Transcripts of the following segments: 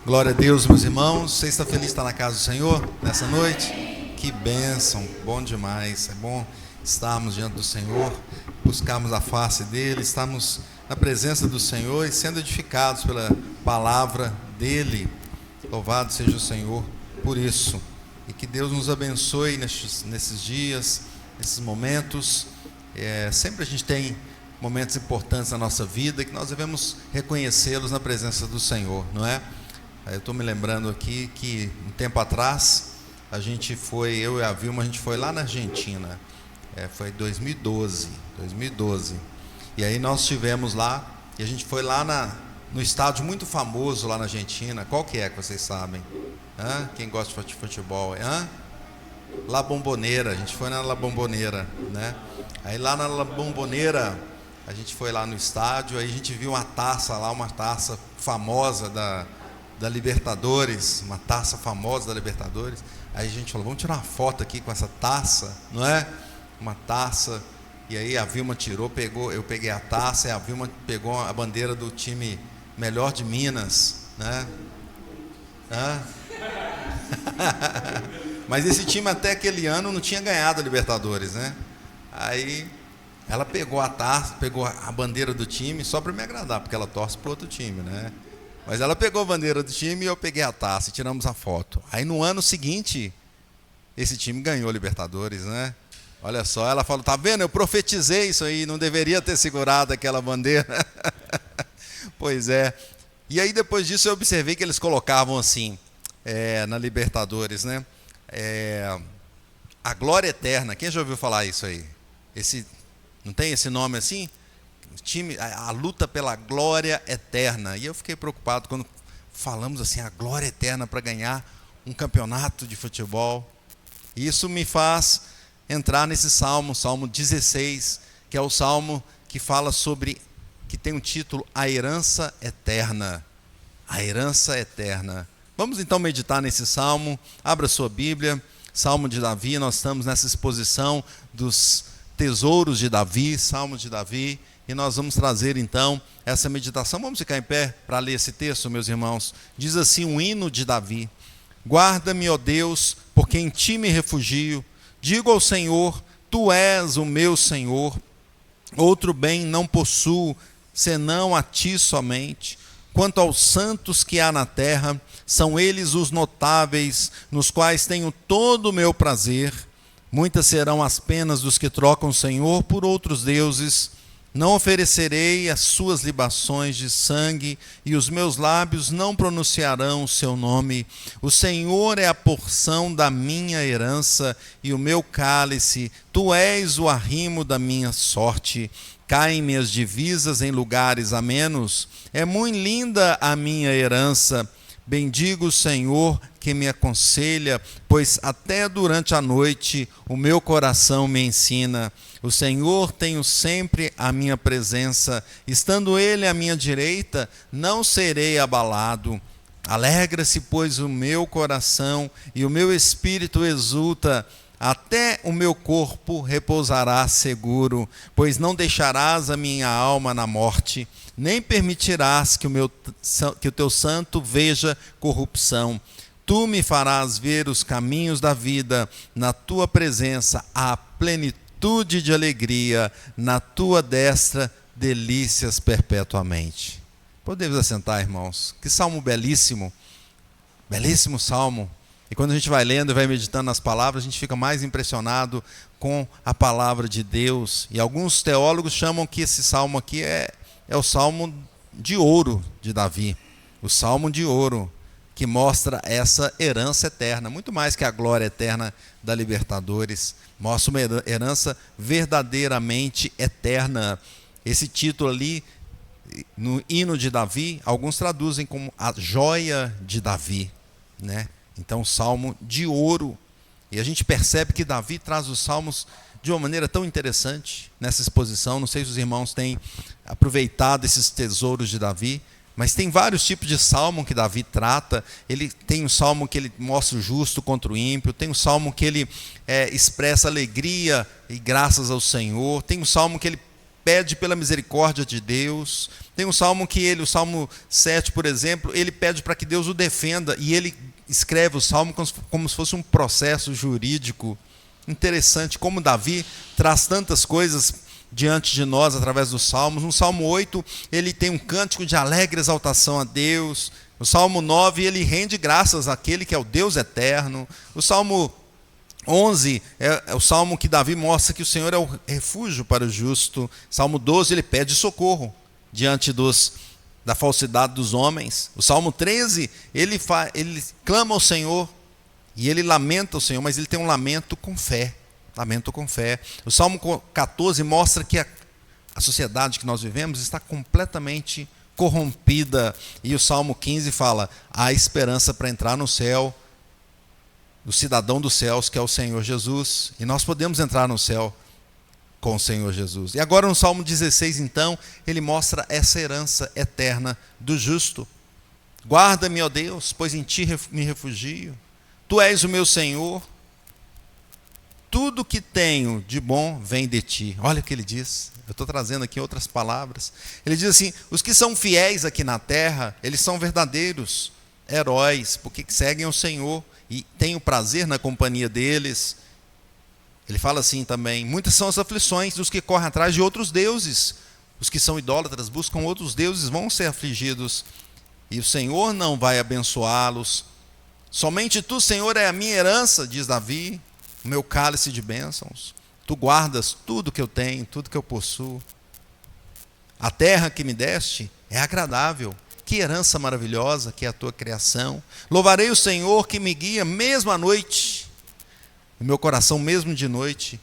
Glória a Deus, meus irmãos. Você está feliz de estar na casa do Senhor nessa noite? Que bênção, bom demais. É bom estarmos diante do Senhor, buscarmos a face dEle, estarmos na presença do Senhor e sendo edificados pela palavra dEle. Louvado seja o Senhor por isso. E que Deus nos abençoe nesses dias, nesses momentos. Sempre a gente tem momentos importantes na nossa vida que nós devemos reconhecê-los na presença do Senhor, não é? Eu estou me lembrando aqui que um tempo atrás a gente foi, eu e a Vilma, a gente foi lá na Argentina, foi 2012, e aí nós estivemos lá, e a gente foi lá no estádio muito famoso lá na Argentina. Qual que vocês sabem? Quem gosta de futebol? La Bombonera. A gente foi na La Bombonera, né? Aí lá na La Bombonera, a gente foi lá no estádio, aí a gente viu uma taça lá, uma taça famosa da Libertadores, uma taça famosa da Libertadores. Aí a gente falou, vamos tirar uma foto aqui com essa taça, não é? Uma taça. E aí a Vilma eu peguei a taça, e a Vilma pegou a bandeira do time melhor de Minas, né? Mas esse time até aquele ano não tinha ganhado a Libertadores, né? Aí ela pegou a taça, pegou a bandeira do time só para me agradar, porque ela torce para outro time, né? Mas ela pegou a bandeira do time e eu peguei a taça e tiramos a foto. Aí no ano seguinte, esse time ganhou a Libertadores, né? Olha só, ela falou, tá vendo? Eu profetizei isso aí, não deveria ter segurado aquela bandeira. Pois é. E aí depois disso eu observei que eles colocavam assim, na Libertadores, né? A glória eterna. Quem já ouviu falar isso aí? Não tem esse nome assim? A luta pela glória eterna. E eu fiquei preocupado quando falamos assim, a glória eterna para ganhar um campeonato de futebol. E isso me faz entrar nesse salmo, Salmo 16, que é o salmo que fala sobre, que tem um título, a herança eterna. A herança eterna. Vamos então meditar nesse salmo. Abra sua Bíblia, Salmo de Davi. Nós estamos nessa exposição dos tesouros de Davi, Salmo de Davi. E nós vamos trazer então essa meditação. Vamos ficar em pé para ler esse texto, meus irmãos. Diz assim um hino de Davi: guarda-me, ó Deus, porque em ti me refugio. Digo ao Senhor, tu és o meu Senhor. Outro bem não possuo, senão a ti somente. Quanto aos santos que há na terra, são eles os notáveis, nos quais tenho todo o meu prazer. Muitas serão as penas dos que trocam o Senhor por outros deuses. Não oferecerei as suas libações de sangue, e os meus lábios não pronunciarão o seu nome. O Senhor é a porção da minha herança e o meu cálice. Tu és o arrimo da minha sorte. Caem minhas divisas em lugares amenos. É muito linda a minha herança. Bendigo o Senhor que me aconselha, pois até durante a noite o meu coração me ensina. O Senhor tenho sempre a minha presença, estando Ele à minha direita, não serei abalado. Alegra-se, pois, o meu coração e o meu espírito exulta. Até o meu corpo repousará seguro, pois não deixarás a minha alma na morte, nem permitirás que o teu santo veja corrupção. Tu me farás ver os caminhos da vida, na tua presença há plenitude de alegria, na tua destra delícias perpetuamente. Podemos assentar, irmãos. Que salmo belíssimo, belíssimo salmo. E quando a gente vai lendo e vai meditando nas palavras, a gente fica mais impressionado com a palavra de Deus. E alguns teólogos chamam que esse salmo aqui é o salmo de ouro de Davi. O salmo de ouro, que mostra essa herança eterna, muito mais que a glória eterna da Libertadores. Mostra uma herança verdadeiramente eterna. Esse título ali, no hino de Davi, alguns traduzem como a joia de Davi, né? Então, salmo de ouro. E a gente percebe que Davi traz os salmos de uma maneira tão interessante nessa exposição. Não sei se os irmãos têm aproveitado esses tesouros de Davi, mas tem vários tipos de salmo que Davi trata. Ele tem um salmo que ele mostra o justo contra o ímpio, tem um salmo que ele expressa alegria e graças ao Senhor, tem um salmo que ele pede pela misericórdia de Deus. Tem um salmo que o Salmo 7, por exemplo, ele pede para que Deus o defenda, e ele escreve o salmo como se fosse um processo jurídico. Interessante como Davi traz tantas coisas diante de nós através dos salmos. No Salmo 8, ele tem um cântico de alegre exaltação a Deus. No Salmo 9, ele rende graças àquele que é o Deus eterno. O Salmo 11 é o salmo que Davi mostra que o Senhor é o refúgio para o justo. Salmo 12, ele pede socorro diante da falsidade dos homens. O Salmo 13, ele clama ao Senhor e ele lamenta o Senhor, mas ele tem um lamento com fé. Lamento com fé. O Salmo 14 mostra que a sociedade que nós vivemos está completamente corrompida. E o Salmo 15 fala: há esperança para entrar no céu, do cidadão dos céus, que é o Senhor Jesus. E nós podemos entrar no céu com o Senhor Jesus. E agora no Salmo 16, então, ele mostra essa herança eterna do justo. Guarda-me, ó Deus, pois em ti me refugio. Tu és o meu Senhor. Tudo que tenho de bom vem de ti. Olha o que ele diz. Eu estou trazendo aqui outras palavras. Ele diz assim: os que são fiéis aqui na terra, eles são verdadeiros heróis, porque seguem o Senhor e têm o prazer na companhia deles. Ele fala assim também: muitas são as aflições dos que correm atrás de outros deuses. Os que são idólatras buscam outros deuses, vão ser afligidos, e o Senhor não vai abençoá-los. Somente tu, Senhor, é a minha herança, diz Davi, o meu cálice de bênçãos. Tu guardas tudo que eu tenho, tudo que eu possuo. A terra que me deste é agradável. Que herança maravilhosa que é a tua criação. Louvarei o Senhor que me guia mesmo à noite. O meu coração mesmo de noite,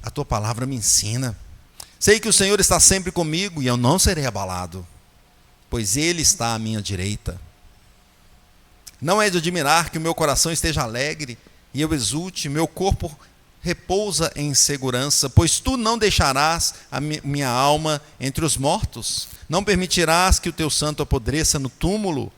a tua palavra me ensina. Sei que o Senhor está sempre comigo e eu não serei abalado, pois Ele está à minha direita. Não é de admirar que o meu coração esteja alegre e eu exulte, meu corpo repousa em segurança, pois tu não deixarás a minha alma entre os mortos, não permitirás que o teu santo apodreça no túmulo.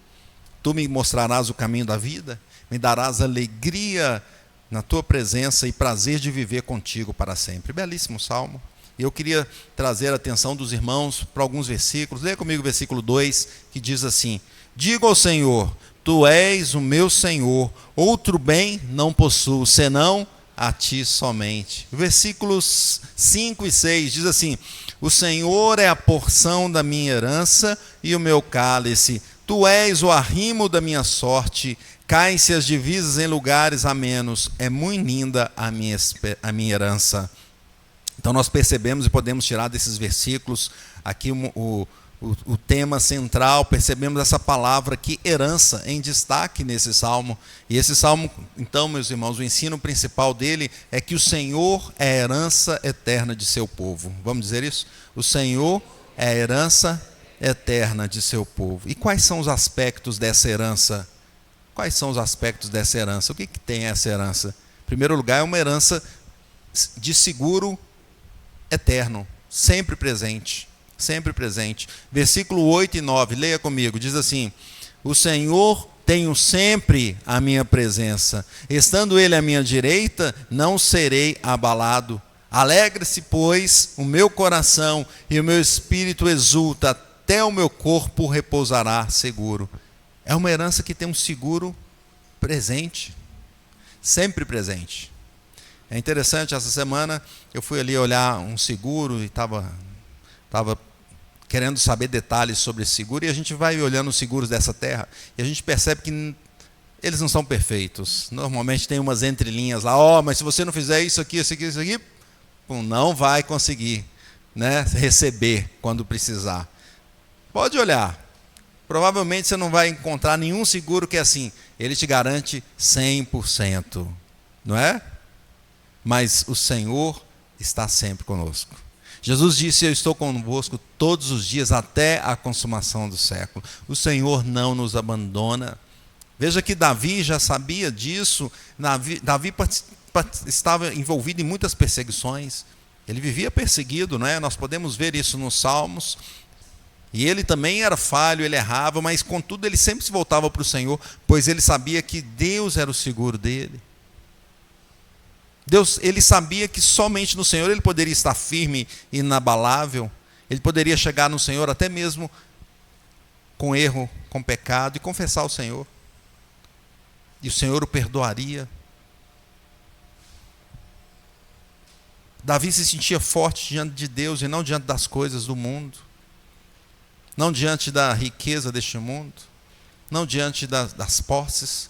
Tu me mostrarás o caminho da vida, me darás alegria na tua presença e prazer de viver contigo para sempre. Belíssimo salmo. E eu queria trazer a atenção dos irmãos para alguns versículos. Leia comigo o versículo 2, que diz assim: digo ao Senhor, tu és o meu Senhor, outro bem não possuo, senão a ti somente. Versículos 5 e 6 diz assim: o Senhor é a porção da minha herança e o meu cálice, tu és o arrimo da minha sorte, caem-se as divisas em lugares amenos, é muito linda a minha herança. Então nós percebemos e podemos tirar desses versículos aqui o tema central, percebemos essa palavra que herança em destaque nesse salmo. E esse salmo, então, meus irmãos, o ensino principal dele é que o Senhor é a herança eterna de seu povo. Vamos dizer isso? O Senhor é a herança eterna de seu povo. E quais são os aspectos dessa herança? Quais são os aspectos dessa herança? O que tem essa herança? Em primeiro lugar, é uma herança de seguro eterno, sempre presente. Sempre presente. Versículo 8 e 9, leia comigo, diz assim: o Senhor tenho sempre a minha presença, estando Ele à minha direita, não serei abalado. Alegre-se, pois, o meu coração e o meu espírito exulta, até o meu corpo repousará seguro. É uma herança que tem um seguro presente, sempre presente. É interessante, essa semana eu fui ali olhar um seguro e estava querendo saber detalhes sobre esse seguro, e a gente vai olhando os seguros dessa terra, e a gente percebe que eles não são perfeitos. Normalmente tem umas entrelinhas lá: mas se você não fizer isso aqui, não vai conseguir, né, receber quando precisar. Pode olhar. Provavelmente você não vai encontrar nenhum seguro que é assim, ele te garante 100%, não é? Mas o Senhor está sempre conosco. Jesus disse: eu estou convosco todos os dias até a consumação do século. O Senhor não nos abandona. Veja que Davi já sabia disso. Davi estava envolvido em muitas perseguições. Ele vivia perseguido, não é? Nós podemos ver isso nos Salmos. E ele também era falho, ele errava, mas contudo ele sempre se voltava para o Senhor, pois ele sabia que Deus era o seguro dele. Deus, ele sabia que somente no Senhor ele poderia estar firme e inabalável. Ele poderia chegar no Senhor até mesmo com erro, com pecado, e confessar ao Senhor. E o Senhor o perdoaria. Davi se sentia forte diante de Deus e não diante das coisas do mundo. Não diante da riqueza deste mundo. Não diante das posses.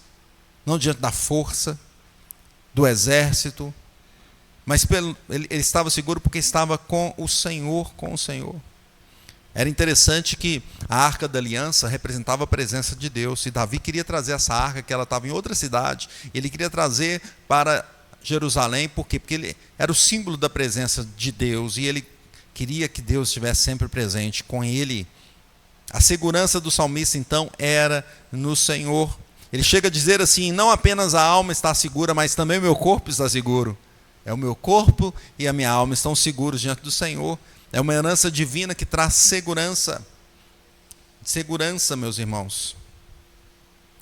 Não diante da força do exército. Mas ele estava seguro porque estava com o Senhor, com o Senhor. Era interessante que a Arca da Aliança representava a presença de Deus. E Davi queria trazer essa arca, que ela estava em outra cidade. Ele queria trazer para Jerusalém. Por quê? Porque ele era o símbolo da presença de Deus. E ele queria que Deus estivesse sempre presente com ele. A segurança do salmista, então, era no Senhor. Ele chega a dizer assim: não apenas a alma está segura, mas também o meu corpo está seguro. É o meu corpo e a minha alma estão seguros diante do Senhor. É uma herança divina que traz segurança. Segurança, meus irmãos.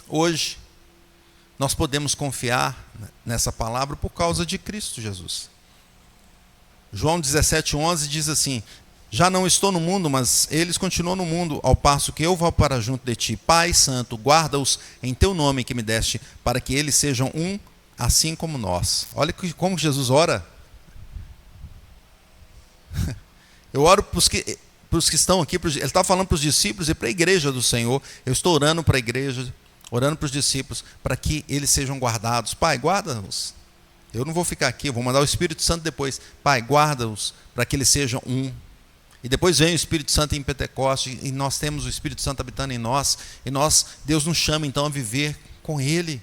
Hoje, nós podemos confiar nessa palavra por causa de Cristo Jesus. João 17:11 diz assim: já não estou no mundo, mas eles continuam no mundo, ao passo que eu vou para junto de ti. Pai Santo, guarda-os em teu nome que me deste, para que eles sejam um, assim como nós. Olha como Jesus ora. Eu oro para os que estão aqui. Ele está falando para os discípulos e para a igreja do Senhor. Eu estou orando para a igreja, orando para os discípulos, para que eles sejam guardados. Pai, guarda-os. Eu não vou ficar aqui, eu vou mandar o Espírito Santo depois. Pai, guarda-os para que eles sejam um. E depois vem o Espírito Santo em Pentecostes, e nós temos o Espírito Santo habitando em nós. E Deus nos chama então a viver com Ele,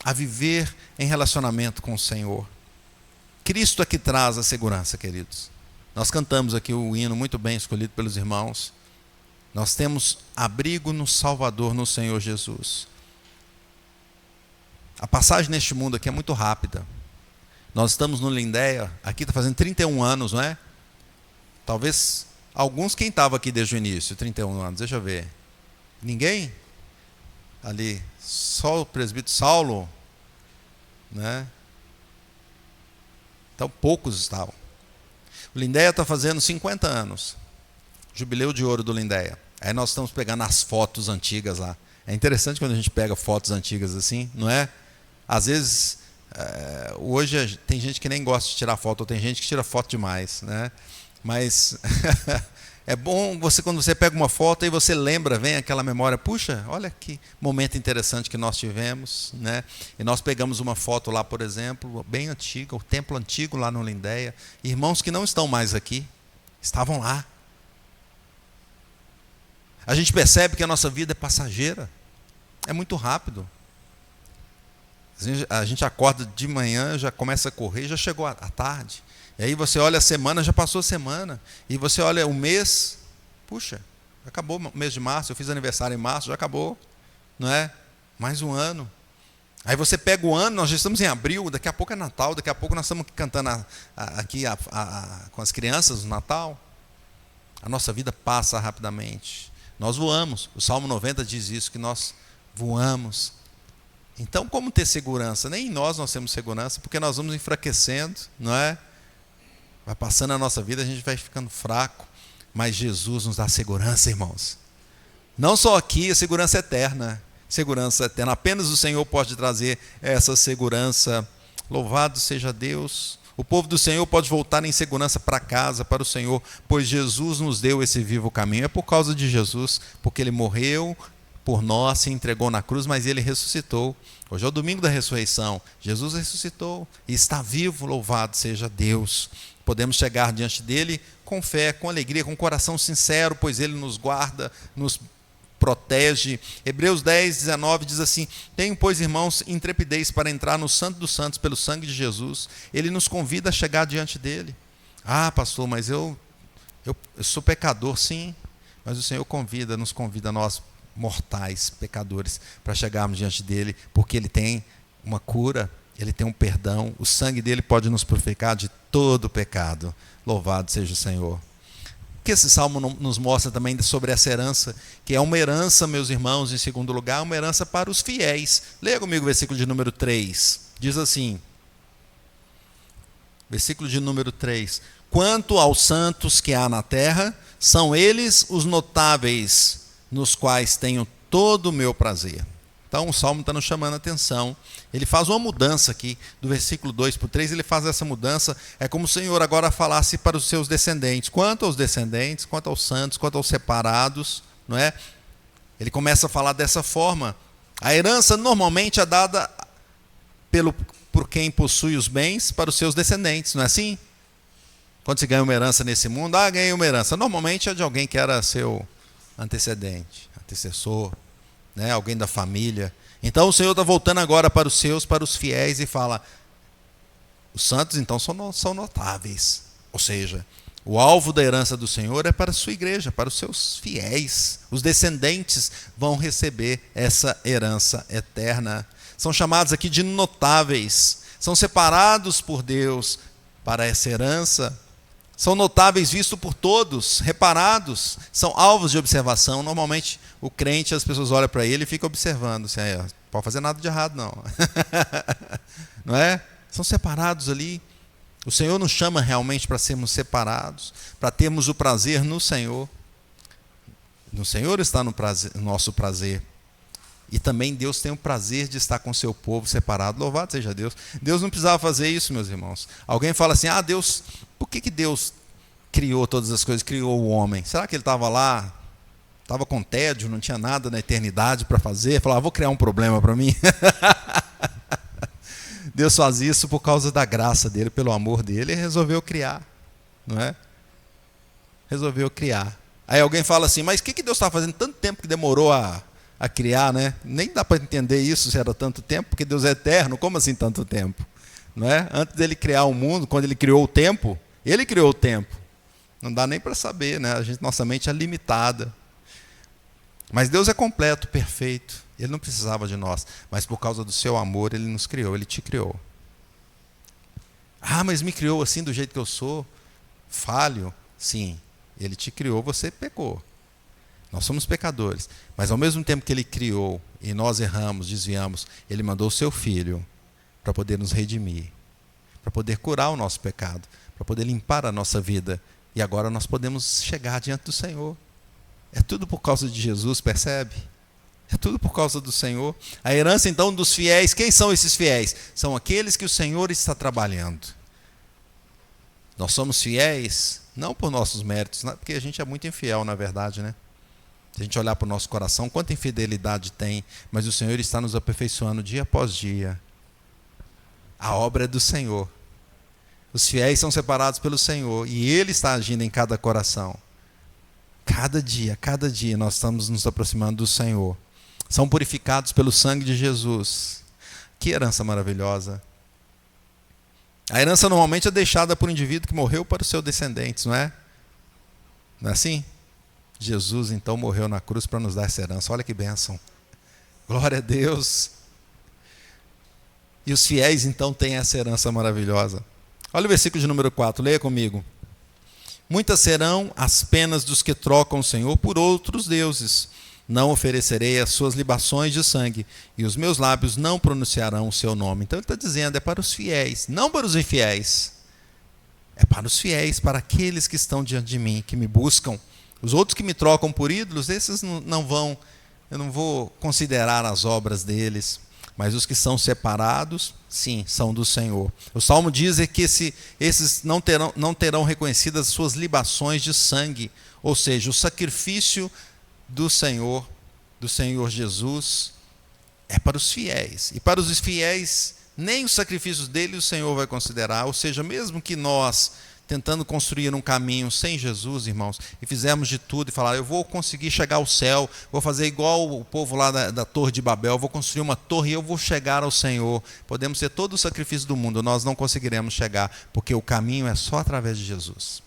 a viver em relacionamento com o Senhor. Cristo é que traz a segurança, queridos. Nós cantamos aqui o hino muito bem escolhido pelos irmãos. Nós temos abrigo no Salvador, no Senhor Jesus. A passagem neste mundo aqui é muito rápida. Nós estamos no Lindéia, aqui está fazendo 31 anos, não é? Talvez alguns, quem estava aqui desde o início, 31 anos, deixa eu ver. Ninguém? Ali, só o presbítero Saulo, né? Então poucos estavam. O Lindéia está fazendo 50 anos. Jubileu de ouro do Lindéia. Aí nós estamos pegando as fotos antigas lá. É interessante quando a gente pega fotos antigas assim, não é? Às vezes, hoje tem gente que nem gosta de tirar foto, ou tem gente que tira foto demais, né? Mas é bom quando você pega uma foto e você lembra, vem aquela memória, puxa, olha que momento interessante que nós tivemos, né? E nós pegamos uma foto lá, por exemplo, bem antiga, o templo antigo lá no Lindéia, irmãos que não estão mais aqui, estavam lá. A gente percebe que a nossa vida é passageira, é muito rápido. A gente acorda de manhã, já começa a correr, já chegou a tarde. E aí você olha a semana, já passou a semana. E você olha o mês, puxa, acabou o mês de março, eu fiz aniversário em março, já acabou, não é? Mais um ano. Aí você pega o ano, nós já estamos em abril, daqui a pouco é Natal, daqui a pouco nós estamos cantando aqui com as crianças no Natal. A nossa vida passa rapidamente. Nós voamos. O Salmo 90 diz isso, que nós voamos. Então, como ter segurança? Nem nós temos segurança, porque nós vamos enfraquecendo, não é? Vai passando a nossa vida, a gente vai ficando fraco. Mas Jesus nos dá segurança, irmãos. Não só aqui, a segurança eterna. Segurança eterna. Apenas o Senhor pode trazer essa segurança. Louvado seja Deus. O povo do Senhor pode voltar em segurança para casa, para o Senhor, pois Jesus nos deu esse vivo caminho. É por causa de Jesus, porque Ele morreu por nós, se entregou na cruz, mas Ele ressuscitou. Hoje é o domingo da ressurreição. Jesus ressuscitou e está vivo, louvado seja Deus. Podemos chegar diante dEle com fé, com alegria, com coração sincero, pois Ele nos guarda, nos protege. Hebreus 10, 19 diz assim: tenham, pois, irmãos, intrepidez para entrar no Santo dos Santos pelo sangue de Jesus. Ele nos convida a chegar diante dEle. Ah, pastor, mas eu sou pecador. Sim, mas o Senhor nos convida nós, mortais, pecadores, para chegarmos diante dEle, porque Ele tem uma cura, Ele tem um perdão, o sangue dEle pode nos purificar de todo pecado. Louvado seja o Senhor. O que esse salmo nos mostra também sobre essa herança, que é uma herança, meus irmãos, em segundo lugar, uma herança para os fiéis. Leia comigo o versículo de número 3. Diz assim: Versículo de número 3. Quanto aos santos que há na terra, são eles os notáveis, nos quais tenho todo o meu prazer. Então o Salmo está nos chamando a atenção. Ele faz uma mudança aqui, do versículo 2 para o 3, ele faz essa mudança. É como o Senhor agora falasse para os seus descendentes. Quanto aos descendentes, quanto aos santos, quanto aos separados, não é? Ele começa a falar dessa forma. A herança normalmente é dada por quem possui os bens para os seus descendentes, não é assim? Quando se ganha uma herança nesse mundo, ganhei uma herança. Normalmente é de alguém que era seu antecedente, antecessor, né? Alguém da família. Então o Senhor está voltando agora para os fiéis e fala, os santos então são notáveis. Ou seja, o alvo da herança do Senhor é para a sua igreja, para os seus fiéis. Os descendentes vão receber essa herança eterna. São chamados aqui de notáveis. São separados por Deus para essa herança. São notáveis vistos por todos, reparados. São alvos de observação. Normalmente o crente, as pessoas olham para ele e ficam observando. Assim, não pode fazer nada de errado não. Não é? São separados ali. O Senhor nos chama realmente para sermos separados, para termos o prazer no Senhor. No Senhor está no nosso prazer. E também Deus tem o prazer de estar com o seu povo separado. Louvado seja Deus. Deus não precisava fazer isso, meus irmãos. Alguém fala assim, Deus, por que Deus criou todas as coisas, criou o homem? Será que ele estava lá, estava com tédio, não tinha nada na eternidade para fazer? Falava, vou criar um problema para mim. Deus faz isso por causa da graça dele, pelo amor dele, e resolveu criar, não é? Resolveu criar. Aí alguém fala assim, mas o que Deus está fazendo tanto tempo que demorou a criar, né? Nem dá para entender isso se era tanto tempo, porque Deus é eterno, como assim tanto tempo? Não é? Antes dele criar o mundo, quando ele criou o tempo, ele criou o tempo. Não dá nem para saber, né? Nossa mente é limitada. Mas Deus é completo, perfeito. Ele não precisava de nós, mas por causa do seu amor, ele nos criou, ele te criou. Mas me criou assim do jeito que eu sou, falho? Sim, ele te criou, você pecou. Nós somos pecadores, mas ao mesmo tempo que ele criou e nós erramos, desviamos, ele mandou o seu filho para poder nos redimir, para poder curar o nosso pecado, para poder limpar a nossa vida. E agora nós podemos chegar diante do Senhor. É tudo por causa de Jesus, percebe? É tudo por causa do Senhor. A herança então dos fiéis, quem são esses fiéis? São aqueles que o Senhor está trabalhando. Nós somos fiéis, não por nossos méritos, porque a gente é muito infiel, na verdade, né? Se a gente olhar para o nosso coração, quanta infidelidade tem, mas o Senhor está nos aperfeiçoando dia após dia. A obra é do Senhor. Os fiéis são separados pelo Senhor e Ele está agindo em cada coração. Cada dia nós estamos nos aproximando do Senhor. São purificados pelo sangue de Jesus. Que herança maravilhosa. A herança normalmente é deixada por um indivíduo que morreu para os seus descendentes, não é? Não é assim? Jesus então morreu na cruz para nos dar essa herança. Olha que bênção. Glória a Deus. E os fiéis então têm essa herança maravilhosa. Olha o versículo de número 4, leia comigo. Muitas serão as penas dos que trocam o Senhor por outros deuses. Não oferecerei as suas libações de sangue, e os meus lábios não pronunciarão o seu nome. Então ele está dizendo, é para os fiéis, não para os infiéis. É para os fiéis, para aqueles que estão diante de mim, que me buscam. Os outros que me trocam por ídolos, esses não vão, eu não vou considerar as obras deles. Mas os que são separados, sim, são do Senhor. O Salmo diz que esses não terão reconhecidas as suas libações de sangue, ou seja, o sacrifício do Senhor Jesus, é para os fiéis. E para os fiéis, nem os sacrifícios dele o Senhor vai considerar. Ou seja, mesmo que nós, tentando construir um caminho sem Jesus, irmãos, e fizermos de tudo e falar, eu vou conseguir chegar ao céu, vou fazer igual o povo lá da Torre de Babel, vou construir uma torre e eu vou chegar ao Senhor. Podemos ter todo o sacrifício do mundo, nós não conseguiremos chegar, porque o caminho é só através de Jesus.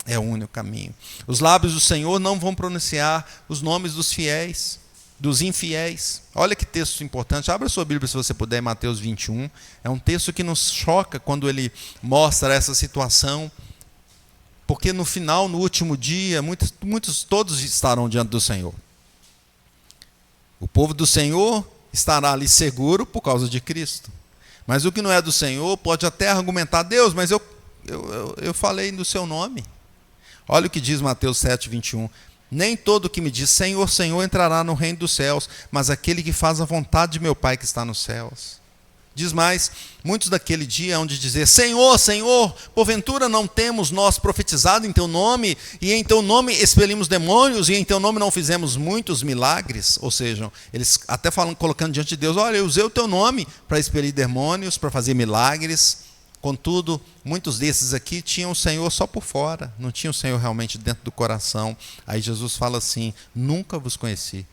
É o único caminho. Os lábios do Senhor não vão pronunciar os nomes dos fiéis, dos infiéis. Olha que texto importante. Abra sua Bíblia se você puder, em Mateus 21. É um texto que nos choca quando ele mostra essa situação. Porque no final, no último dia, todos estarão diante do Senhor. O povo do Senhor estará ali seguro por causa de Cristo. Mas o que não é do Senhor pode até argumentar, Deus, mas eu eu falei no seu nome. Olha o que diz Mateus 7:21. Nem todo que me diz Senhor, Senhor entrará no reino dos céus, mas aquele que faz a vontade de meu Pai que está nos céus. Diz mais, muitos daquele dia hão de dizer, Senhor, Senhor, porventura não temos nós profetizado em teu nome, e em teu nome expelimos demônios, e em teu nome não fizemos muitos milagres? Ou seja, eles até falam, colocando diante de Deus, olha, eu usei o teu nome para expelir demônios, para fazer milagres. Contudo, muitos desses aqui tinham o Senhor só por fora, não tinham o Senhor realmente dentro do coração. Aí Jesus fala assim, nunca vos conheci.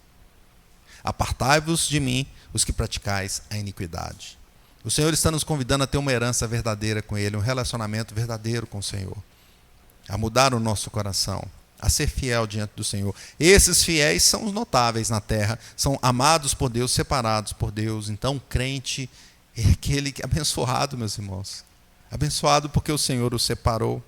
Apartai-vos de mim, os que praticais a iniquidade. O Senhor está nos convidando a ter uma herança verdadeira com Ele, um relacionamento verdadeiro com o Senhor. A mudar o nosso coração, a ser fiel diante do Senhor. Esses fiéis são os notáveis na terra, são amados por Deus, separados por Deus. Então, o crente é aquele que é abençoado, meus irmãos. Abençoado porque o Senhor os separou.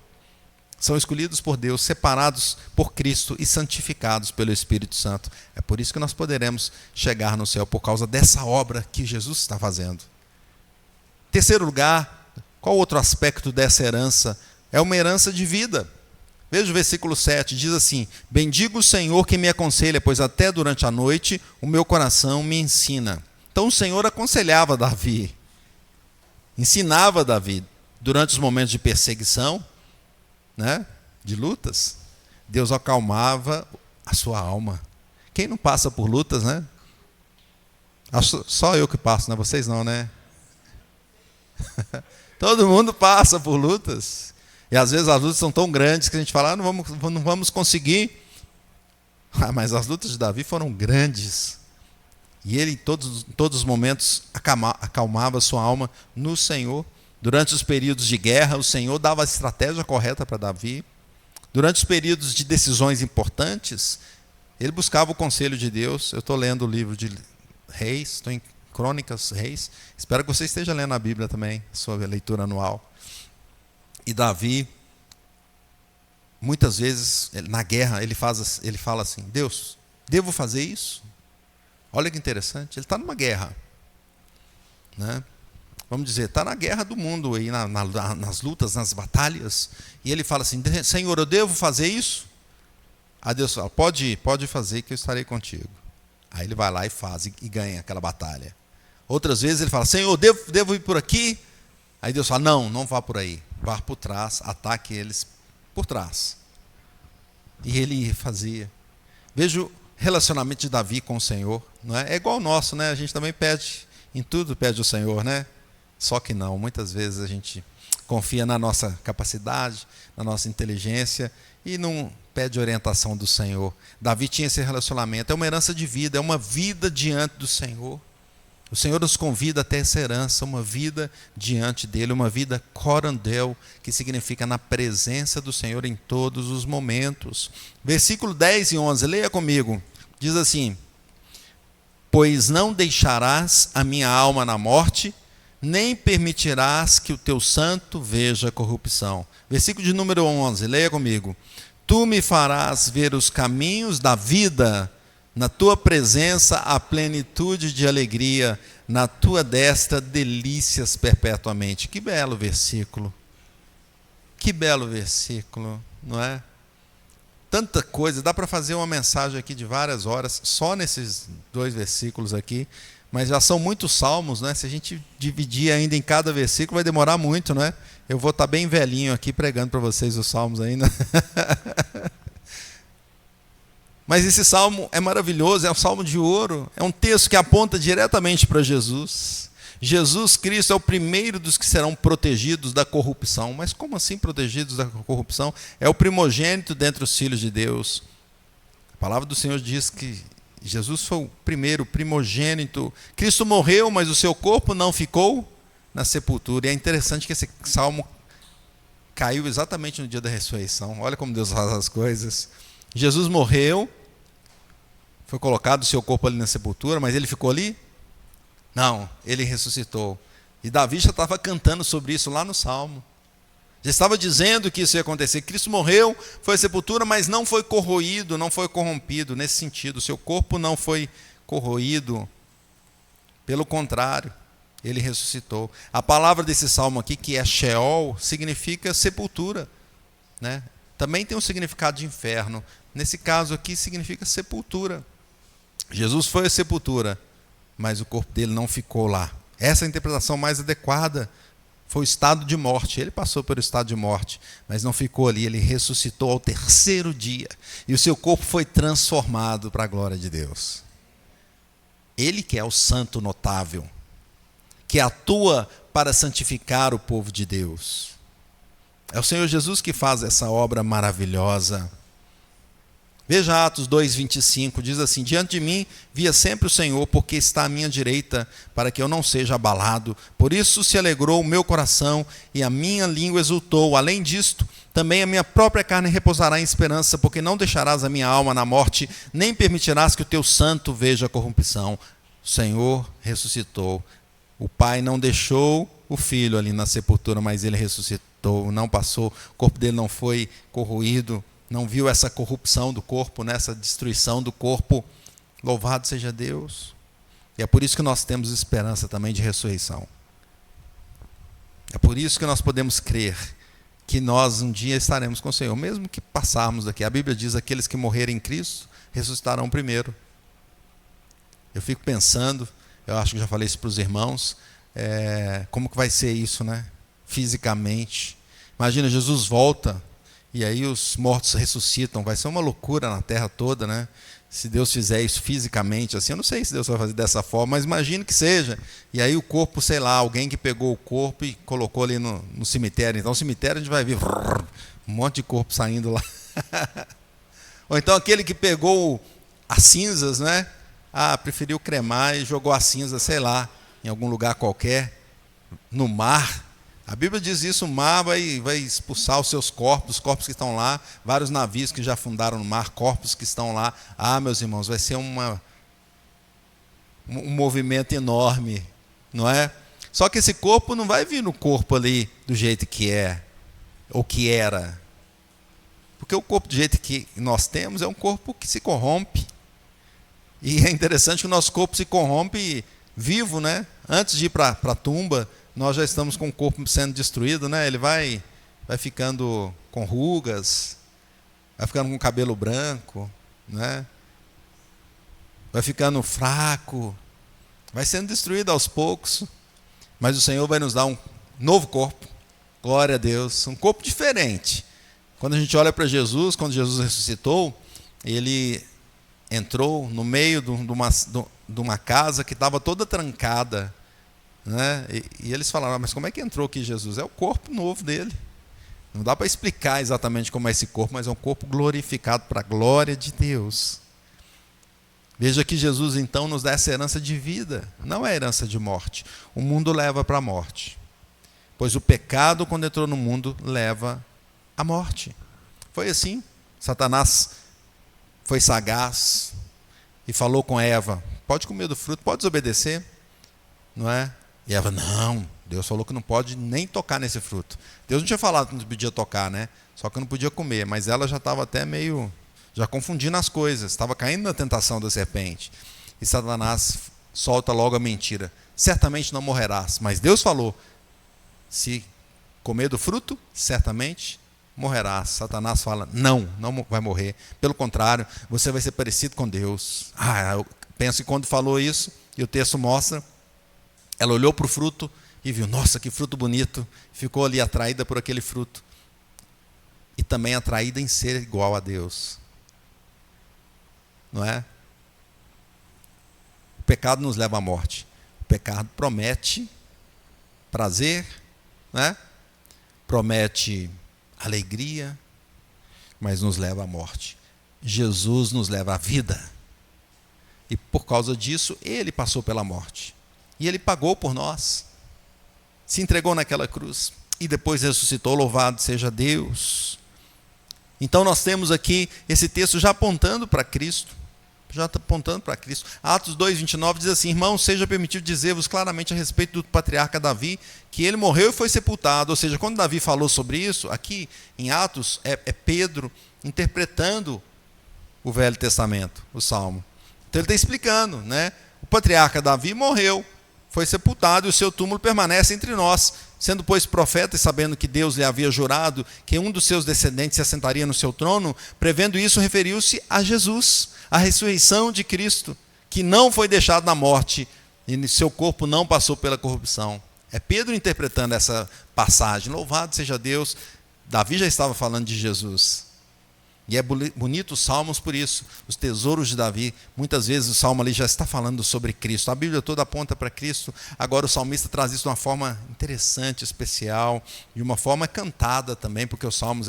São escolhidos por Deus, separados por Cristo e santificados pelo Espírito Santo. É por isso que nós poderemos chegar no céu, por causa dessa obra que Jesus está fazendo. Terceiro lugar, qual outro aspecto dessa herança? É uma herança de vida. Veja o versículo 7, diz assim, bendigo o Senhor que me aconselha, pois até durante a noite o meu coração me ensina. Então o Senhor aconselhava Davi, ensinava Davi, durante os momentos de perseguição, né, de lutas, Deus acalmava a sua alma. Quem não passa por lutas, né? Só eu que passo, né? Vocês não, né? Todo mundo passa por lutas. E às vezes as lutas são tão grandes que a gente fala, não vamos conseguir. Mas as lutas de Davi foram grandes. E ele, em todos os momentos, acalmava sua alma no Senhor. Durante os períodos de guerra, o Senhor dava a estratégia correta para Davi. Durante os períodos de decisões importantes, ele buscava o conselho de Deus. Eu estou lendo o livro de Reis, estou em Crônicas, Reis. Espero que você esteja lendo a Bíblia também, sua leitura anual. E Davi, muitas vezes, na guerra, ele fala assim, Deus, devo fazer isso? Olha que interessante, ele está numa guerra, né? Vamos dizer, está na guerra do mundo, aí, nas lutas, nas batalhas, e ele fala assim, Senhor, eu devo fazer isso? Aí Deus fala, pode fazer que eu estarei contigo. Aí ele vai lá e faz, e ganha aquela batalha. Outras vezes ele fala, Senhor, devo ir por aqui? Aí Deus fala, não vá por aí, vá por trás, ataque eles por trás. E ele fazia. Veja o relacionamento de Davi com o Senhor, não é? É igual o nosso, né? A gente também pede, em tudo pede o Senhor, né? Só que não, muitas vezes a gente confia na nossa capacidade, na nossa inteligência e não pede orientação do Senhor. Davi tinha esse relacionamento, é uma herança de vida, é uma vida diante do Senhor. O Senhor nos convida a ter essa herança, uma vida diante dele, uma vida corandel, que significa na presença do Senhor em todos os momentos. Versículo 10 e 11, leia comigo, diz assim, pois não deixarás a minha alma na morte, nem permitirás que o teu santo veja corrupção. Versículo de número 11, leia comigo. Tu me farás ver os caminhos da vida, na tua presença a plenitude de alegria, na tua destra delícias perpetuamente. Que belo versículo. Que belo versículo, não é? Tanta coisa, dá para fazer uma mensagem aqui de várias horas, só nesses 2 versículos aqui, mas já são muitos salmos, né? Se a gente dividir ainda em cada versículo, vai demorar muito, né? Eu vou estar bem velhinho aqui pregando para vocês os salmos ainda. Mas esse salmo é maravilhoso, é um salmo de ouro, é um texto que aponta diretamente para Jesus. Jesus Cristo é o primeiro dos que serão protegidos da corrupção. Mas como assim protegidos da corrupção? É o primogênito dentre os filhos de Deus. A palavra do Senhor diz que Jesus foi o primeiro, primogênito. Cristo morreu, mas o seu corpo não ficou na sepultura. E é interessante que esse salmo caiu exatamente no dia da ressurreição. Olha como Deus faz as coisas. Jesus morreu, foi colocado o seu corpo ali na sepultura, mas ele ficou ali? Não, ele ressuscitou. E Davi já estava cantando sobre isso lá no Salmo. Já estava dizendo que isso ia acontecer. Cristo morreu, foi à sepultura, mas não foi corroído, não foi corrompido. Nesse sentido, o seu corpo não foi corroído. Pelo contrário, Ele ressuscitou. A palavra desse salmo aqui, que é Sheol, significa sepultura, né? Também tem um significado de inferno. Nesse caso aqui, significa sepultura. Jesus foi à sepultura, mas o corpo dele não ficou lá. Essa é a interpretação mais adequada. Foi o estado de morte. Ele passou pelo estado de morte, mas não ficou ali. Ele ressuscitou ao terceiro dia. E o seu corpo foi transformado para a glória de Deus. Ele que é o santo notável, que atua para santificar o povo de Deus. É o Senhor Jesus que faz essa obra maravilhosa. Veja Atos 2:25, diz assim: diante de mim via sempre o Senhor, porque está à minha direita, para que eu não seja abalado. Por isso se alegrou o meu coração e a minha língua exultou. Além disto, também a minha própria carne repousará em esperança, porque não deixarás a minha alma na morte, nem permitirás que o teu santo veja a corrupção. O Senhor ressuscitou. O Pai não deixou o Filho ali na sepultura, mas ele ressuscitou, não passou, o corpo dele não foi corroído, não viu essa corrupção do corpo, essa destruição do corpo. Louvado seja Deus. E é por isso que nós temos esperança também de ressurreição. É por isso que nós podemos crer que nós um dia estaremos com o Senhor, mesmo que passarmos daqui. A Bíblia diz: aqueles que morrerem em Cristo ressuscitarão primeiro. Eu fico pensando, eu acho que já falei isso para os irmãos, como que vai ser isso, né? Fisicamente. Imagina, Jesus volta e aí os mortos ressuscitam. Vai ser uma loucura na terra toda, né? Se Deus fizer isso fisicamente, assim, eu não sei se Deus vai fazer dessa forma, mas imagino que seja. E aí o corpo, sei lá, alguém que pegou o corpo e colocou ali no cemitério. Então, no cemitério a gente vai ver um monte de corpo saindo lá. Ou então aquele que pegou as cinzas, né? Preferiu cremar e jogou as cinzas, sei lá, em algum lugar qualquer, no mar. A Bíblia diz isso: o mar vai expulsar os seus corpos, os corpos que estão lá, vários navios que já afundaram no mar, corpos que estão lá. Meus irmãos, vai ser um movimento enorme, não é? Só que esse corpo não vai vir no corpo ali do jeito que é, ou que era. Porque o corpo do jeito que nós temos é um corpo que se corrompe. E é interessante que o nosso corpo se corrompe vivo, né? Antes de ir para a tumba, nós já estamos com o corpo sendo destruído, né? Ele vai ficando com rugas, vai ficando com cabelo branco, né? Vai ficando fraco, vai sendo destruído aos poucos. Mas o Senhor vai nos dar um novo corpo, glória a Deus, um corpo diferente. Quando a gente olha para Jesus, quando Jesus ressuscitou, ele entrou no meio de uma casa que estava toda trancada, né? E eles falaram: mas como é que entrou aqui Jesus? É o corpo novo dele. Não dá para explicar exatamente como é esse corpo, mas é um corpo glorificado para a glória de Deus. Veja que Jesus então nos dá essa herança de vida, não é herança de morte. O mundo leva para a morte, pois o pecado, quando entrou no mundo, leva à morte. Foi assim. Satanás foi sagaz e falou com Eva: pode comer do fruto, pode desobedecer, não é? E Eva: não, Deus falou que não pode nem tocar nesse fruto. Deus não tinha falado que não podia tocar, né? Só que não podia comer, mas ela já estava até meio, já confundindo as coisas, estava caindo na tentação da serpente. E Satanás solta logo a mentira: certamente não morrerás. Mas Deus falou: se comer do fruto, certamente morrerás. Satanás fala: não vai morrer. Pelo contrário, você vai ser parecido com Deus. Eu penso que quando falou isso, e o texto mostra, ela olhou para o fruto e viu: nossa, que fruto bonito. Ficou ali atraída por aquele fruto. E também atraída em ser igual a Deus. Não é? O pecado nos leva à morte. O pecado promete prazer, né? Promete alegria, mas nos leva à morte. Jesus nos leva à vida. E por causa disso, ele passou pela morte. E ele pagou por nós. Se entregou naquela cruz. E depois ressuscitou, louvado seja Deus. Então nós temos aqui esse texto já apontando para Cristo. Já está apontando para Cristo. Atos 2:29 diz assim: irmãos, seja permitido dizer-vos claramente a respeito do patriarca Davi, que ele morreu e foi sepultado. Ou seja, quando Davi falou sobre isso, aqui em Atos, é Pedro interpretando o Velho Testamento, o Salmo. Então ele está explicando, né? O patriarca Davi morreu, foi sepultado e o seu túmulo permanece entre nós. Sendo, pois, profeta e sabendo que Deus lhe havia jurado que um dos seus descendentes se assentaria no seu trono, prevendo isso, referiu-se a Jesus, a ressurreição de Cristo, que não foi deixado na morte e seu corpo não passou pela corrupção. É Pedro interpretando essa passagem. Louvado seja Deus. Davi já estava falando de Jesus. E é bonito os salmos por isso, os tesouros de Davi. Muitas vezes o salmo ali já está falando sobre Cristo. A Bíblia toda aponta para Cristo. Agora o salmista traz isso de uma forma interessante, especial, de uma forma cantada também, porque os salmos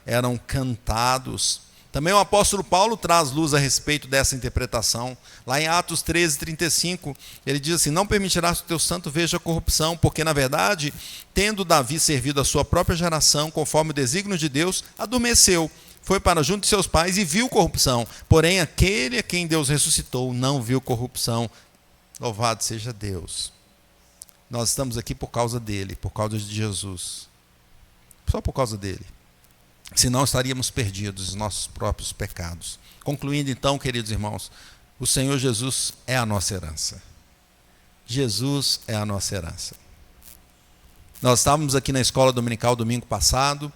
eram cantados. Também o apóstolo Paulo traz luz a respeito dessa interpretação. Lá em Atos 13:35, ele diz assim: não permitirás que o teu santo veja a corrupção, porque na verdade, tendo Davi servido a sua própria geração, conforme o desígnio de Deus, adormeceu. Foi para junto de seus pais e viu corrupção. Porém, aquele a quem Deus ressuscitou não viu corrupção. Louvado seja Deus. Nós estamos aqui por causa dele, por causa de Jesus. Só por causa dele. Senão estaríamos perdidos em nossos próprios pecados. Concluindo então, queridos irmãos, o Senhor Jesus é a nossa herança. Jesus é a nossa herança. Nós estávamos aqui na escola dominical domingo passado,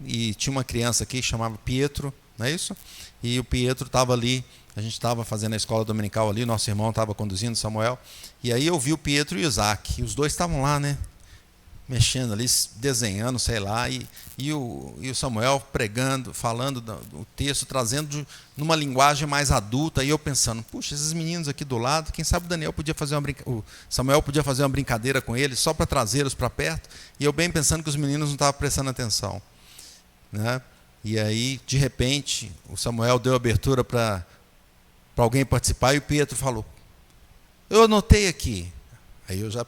e tinha uma criança aqui que chamava Pietro, não é isso? E o Pietro estava ali, a gente estava fazendo a escola dominical ali, nosso irmão estava conduzindo, Samuel, e aí eu vi o Pietro e o Isaac, e os dois estavam lá, né? Mexendo ali, desenhando, sei lá, e o Samuel pregando, falando o texto, trazendo numa linguagem mais adulta, e eu pensando, puxa, esses meninos aqui do lado, quem sabe o Samuel podia fazer uma brincadeira com eles, só para trazê-los para perto, e eu bem pensando que os meninos não estavam prestando atenção. Né? E aí, de repente, o Samuel deu abertura para alguém participar e o Pietro falou: eu anotei aqui. Aí eu já,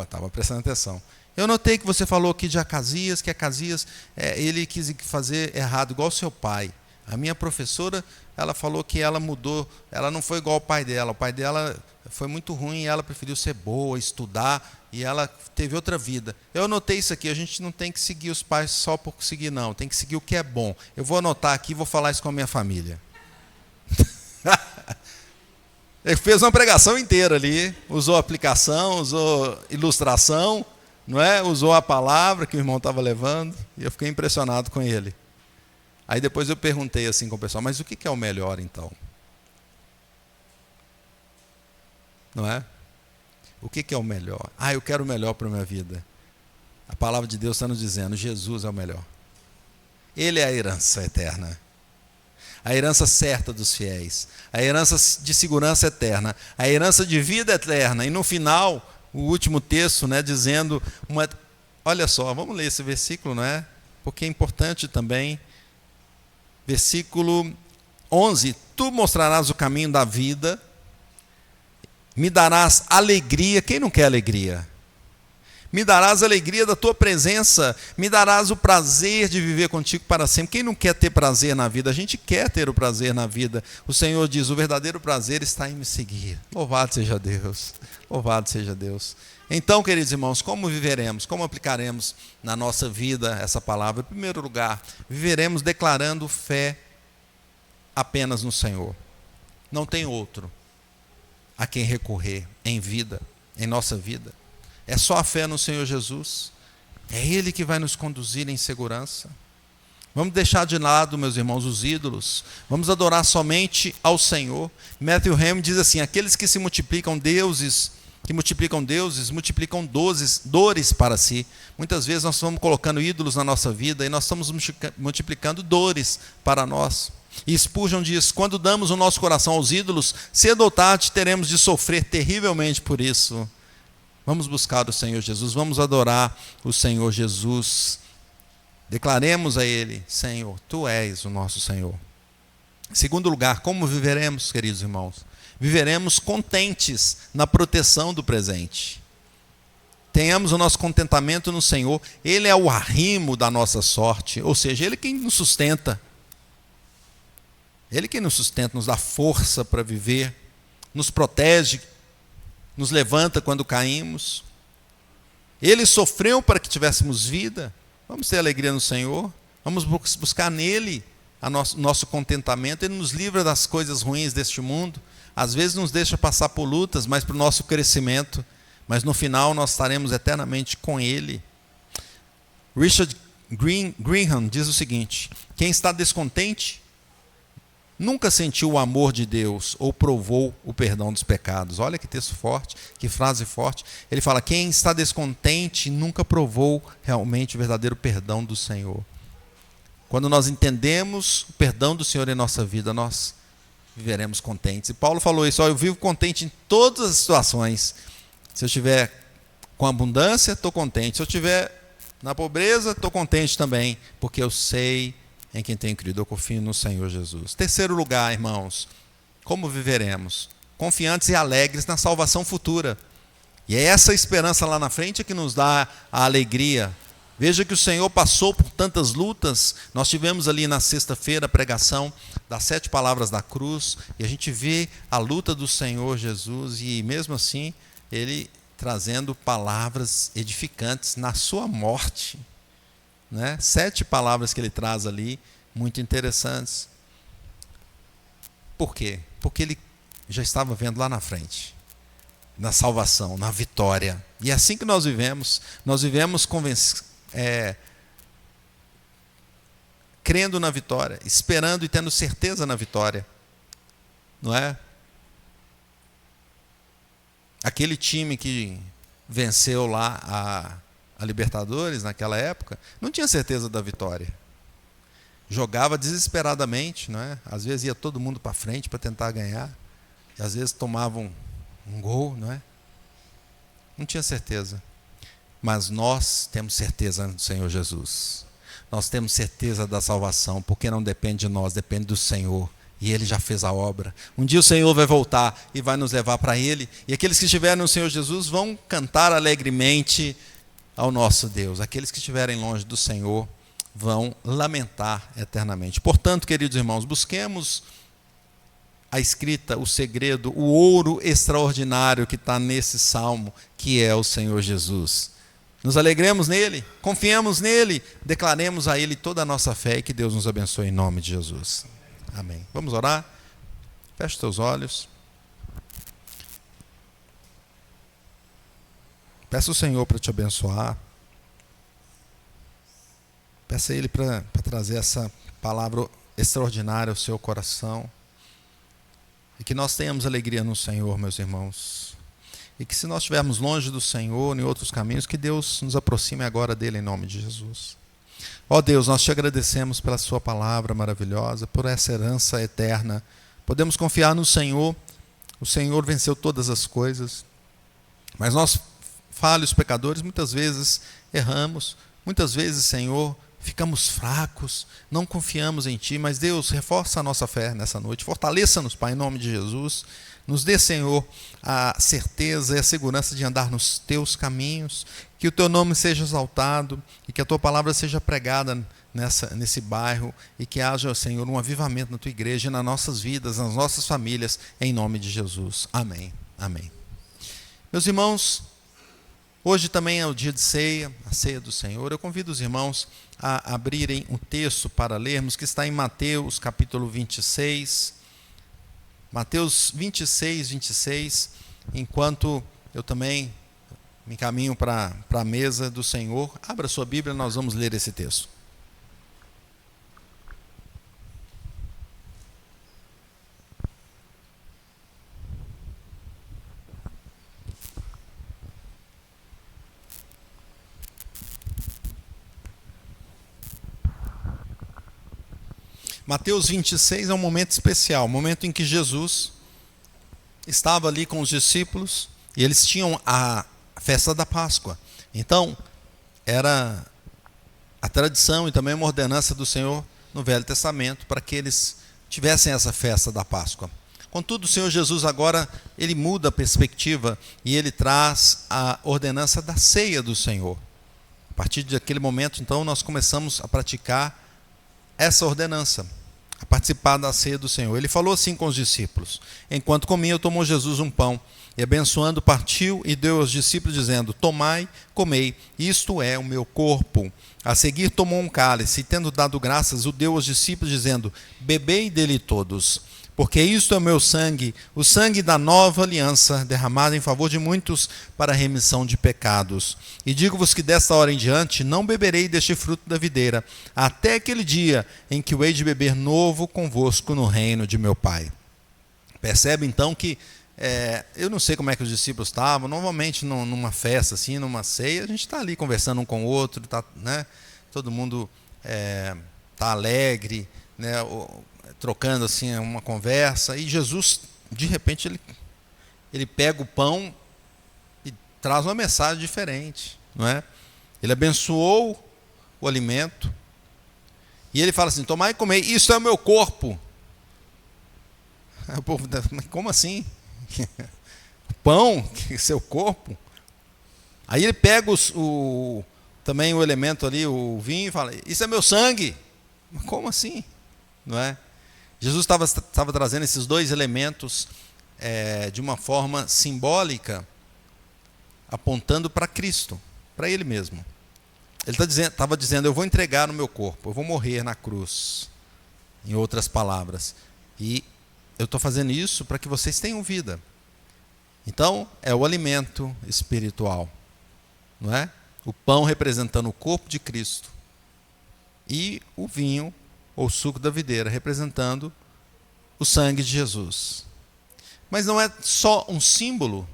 estava prestando atenção. Eu notei que você falou aqui de Acasias, que Acasias, ele quis fazer errado, igual seu pai. A minha professora, ela falou que ela mudou, ela não foi igual ao pai dela. O pai dela foi muito ruim e ela preferiu ser boa, estudar, e ela teve outra vida. Eu anotei isso aqui, a gente não tem que seguir os pais só por seguir, não. Tem que seguir o que é bom. Eu vou anotar aqui e vou falar isso com a minha família. Ele fez uma pregação inteira ali, usou aplicação, usou ilustração, não é? Usou a palavra que o irmão estava levando, e eu fiquei impressionado com ele. Aí depois eu perguntei assim com o pessoal, mas o que é o melhor então? Não é? O que é o melhor? Eu quero o melhor para a minha vida. A palavra de Deus está nos dizendo, Jesus é o melhor. Ele é a herança eterna. A herança certa dos fiéis. A herança de segurança eterna. A herança de vida eterna. E no final, o último texto, né, dizendo, olha só, vamos ler esse versículo, não é? Porque é importante também. Versículo 11, tu mostrarás o caminho da vida, me darás alegria, quem não quer alegria? Me darás alegria da tua presença, me darás o prazer de viver contigo para sempre. Quem não quer ter prazer na vida? A gente quer ter o prazer na vida. O Senhor diz, o verdadeiro prazer está em me seguir. Louvado seja Deus, louvado seja Deus. Então, queridos irmãos, como viveremos, como aplicaremos na nossa vida essa palavra? Em primeiro lugar, viveremos declarando fé apenas no Senhor. Não tem outro a quem recorrer em vida, em nossa vida. É só a fé no Senhor Jesus. É Ele que vai nos conduzir em segurança. Vamos deixar de lado, meus irmãos, os ídolos. Vamos adorar somente ao Senhor. Matthew Henry diz assim, aqueles que multiplicam deuses, multiplicam dores para si. Muitas vezes nós estamos colocando ídolos na nossa vida e nós estamos multiplicando dores para nós. E Spurgeon diz, quando damos o nosso coração aos ídolos, cedo ou tarde teremos de sofrer terrivelmente por isso. Vamos buscar o Senhor Jesus, vamos adorar o Senhor Jesus. Declaremos a Ele, Senhor, Tu és o nosso Senhor. Em segundo lugar, como viveremos, queridos irmãos? Viveremos contentes na proteção do presente. Tenhamos o nosso contentamento no Senhor. Ele é o arrimo da nossa sorte, ou seja, Ele quem nos sustenta. Ele quem nos sustenta, nos dá força para viver, nos protege, nos levanta quando caímos. Ele sofreu para que tivéssemos vida. Vamos ter alegria no Senhor. Vamos buscar nele nosso contentamento. Ele nos livra das coisas ruins deste mundo. Às vezes nos deixa passar por lutas, mas para o nosso crescimento, mas no final nós estaremos eternamente com Ele. Richard Greenham diz o seguinte: quem está descontente nunca sentiu o amor de Deus ou provou o perdão dos pecados. Olha que texto forte, que frase forte. Ele fala: quem está descontente nunca provou realmente o verdadeiro perdão do Senhor. Quando nós entendemos o perdão do Senhor em nossa vida, nós viveremos contentes. E Paulo falou isso: eu vivo contente em todas as situações. Se eu estiver com abundância, estou contente. Se eu estiver na pobreza, estou contente também, porque eu sei em quem tenho crido, eu confio no Senhor Jesus. Terceiro lugar, irmãos, como viveremos? Confiantes e alegres na salvação futura. E é essa esperança lá na frente que nos dá a alegria. Veja que o Senhor passou por tantas lutas. Nós tivemos ali na sexta-feira a pregação das 7 palavras da cruz, e a gente vê a luta do Senhor Jesus, e mesmo assim, Ele trazendo palavras edificantes na sua morte. 7 palavras que ele traz ali, muito interessantes. Por quê? Porque ele já estava vendo lá na frente, na salvação, na vitória. E é assim que nós vivemos crendo na vitória, esperando e tendo certeza na vitória. Não é? Aquele time que venceu lá a Libertadores naquela época, não tinha certeza da vitória. Jogava desesperadamente, não é? Às vezes ia todo mundo para frente para tentar ganhar, e às vezes tomavam um gol, não é? Não tinha certeza. Mas nós temos certeza do Senhor Jesus. Nós temos certeza da salvação, porque não depende de nós, depende do Senhor. E Ele já fez a obra. Um dia o Senhor vai voltar e vai nos levar para Ele. E aqueles que estiverem no Senhor Jesus vão cantar alegremente ao nosso Deus. Aqueles que estiverem longe do Senhor vão lamentar eternamente. Portanto, queridos irmãos, busquemos a escrita, o segredo, o ouro extraordinário que está nesse salmo, que é o Senhor Jesus. Nos alegremos nele, confiemos nele, declaremos a Ele toda a nossa fé, e que Deus nos abençoe em nome de Jesus. Amém. Vamos orar? Feche os teus olhos. Peça ao Senhor para te abençoar. Peça a Ele para trazer essa palavra extraordinária ao seu coração. E que nós tenhamos alegria no Senhor, meus irmãos. E que se nós estivermos longe do Senhor, em outros caminhos, que Deus nos aproxime agora dele em nome de Jesus. Ó Deus, nós te agradecemos pela sua palavra maravilhosa, por essa herança eterna. Podemos confiar no Senhor. O Senhor venceu todas as coisas. Mas nós, falhos pecadores, muitas vezes erramos. Muitas vezes, Senhor, ficamos fracos, não confiamos em Ti. Mas Deus, reforça a nossa fé nessa noite. Fortaleça-nos, Pai, em nome de Jesus. Nos dê, Senhor, a certeza e a segurança de andar nos Teus caminhos, que o Teu nome seja exaltado e que a Tua palavra seja pregada nesse bairro, e que haja, Senhor, um avivamento na Tua igreja, nas nossas vidas, nas nossas famílias, em nome de Jesus. Amém. Amém. Meus irmãos, hoje também é o dia de ceia, a ceia do Senhor. Eu convido os irmãos a abrirem um texto para lermos, que está em Mateus capítulo 26, Mateus 26, 26, enquanto eu também me encaminho para a mesa do Senhor. Abra sua Bíblia, nós vamos ler esse texto. Mateus 26 é um momento especial, um momento em que Jesus estava ali com os discípulos e eles tinham a festa da Páscoa. Então, era a tradição e também uma ordenança do Senhor no Velho Testamento para que eles tivessem essa festa da Páscoa. Contudo, o Senhor Jesus agora, ele muda a perspectiva e ele traz a ordenança da ceia do Senhor. A partir daquele momento, então, nós começamos a praticar essa ordenança, a participar da ceia do Senhor. Ele falou assim com os discípulos: enquanto comia, tomou Jesus um pão e, abençoando, partiu e deu aos discípulos, dizendo: tomai, comei, isto é o meu corpo. A seguir tomou um cálice e, tendo dado graças, o deu aos discípulos, dizendo: bebei dele todos, porque isto é o meu sangue, o sangue da nova aliança, derramado em favor de muitos para a remissão de pecados. E digo-vos que desta hora em diante não beberei deste fruto da videira, até aquele dia em que o hei de beber novo convosco no reino de meu Pai. Percebe então que, eu não sei como é que os discípulos estavam, normalmente numa festa, assim, numa ceia, a gente está ali conversando um com o outro, né? Todo mundo está alegre, né? Trocando assim uma conversa, e Jesus, de repente, ele pega o pão e traz uma mensagem diferente, não é? Ele abençoou o alimento e ele fala assim: tomai e comei, isso é o meu corpo. Aí o povo, como assim? O pão, que é seu corpo? Aí ele pega também o elemento ali, o vinho, e fala: isso é meu sangue. Como assim? Não é? Jesus estava trazendo esses dois elementos de uma forma simbólica, apontando para Cristo, para Ele mesmo. Ele estava dizendo: eu vou entregar o meu corpo, eu vou morrer na cruz, em outras palavras. E eu estou fazendo isso para que vocês tenham vida. Então, é o alimento espiritual, não é? O pão representando o corpo de Cristo e o vinho, ou suco da videira, representando o sangue de Jesus. Mas não é só um símbolo,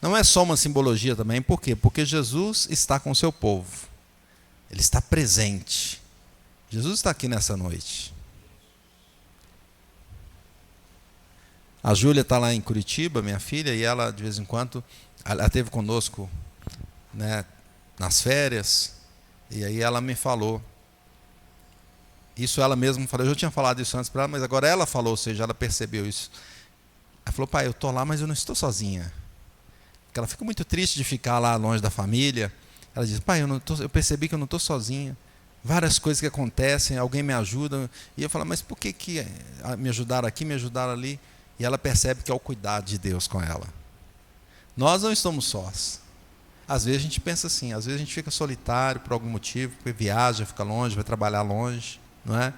não é só uma simbologia também. Por quê? Porque Jesus está com o seu povo, Ele está presente. Jesus está aqui nessa noite. A Júlia está lá em Curitiba, minha filha, e ela, de vez em quando, ela esteve conosco, né, nas férias, e aí ela me falou. Isso ela mesma falou, eu já tinha falado isso antes para ela, mas agora ela falou, ou seja, ela percebeu isso. Ela falou: pai, eu estou lá, mas eu não estou sozinha. Porque ela fica muito triste de ficar lá longe da família. Ela diz: pai, eu percebi que eu não estou sozinha. Várias coisas que acontecem, alguém me ajuda. E eu falo: mas por que me ajudaram aqui, me ajudaram ali? E ela percebe que é o cuidado de Deus com ela. Nós não estamos sós. Às vezes a gente pensa assim, às vezes a gente fica solitário por algum motivo, porque viaja, fica longe, vai trabalhar longe, não é?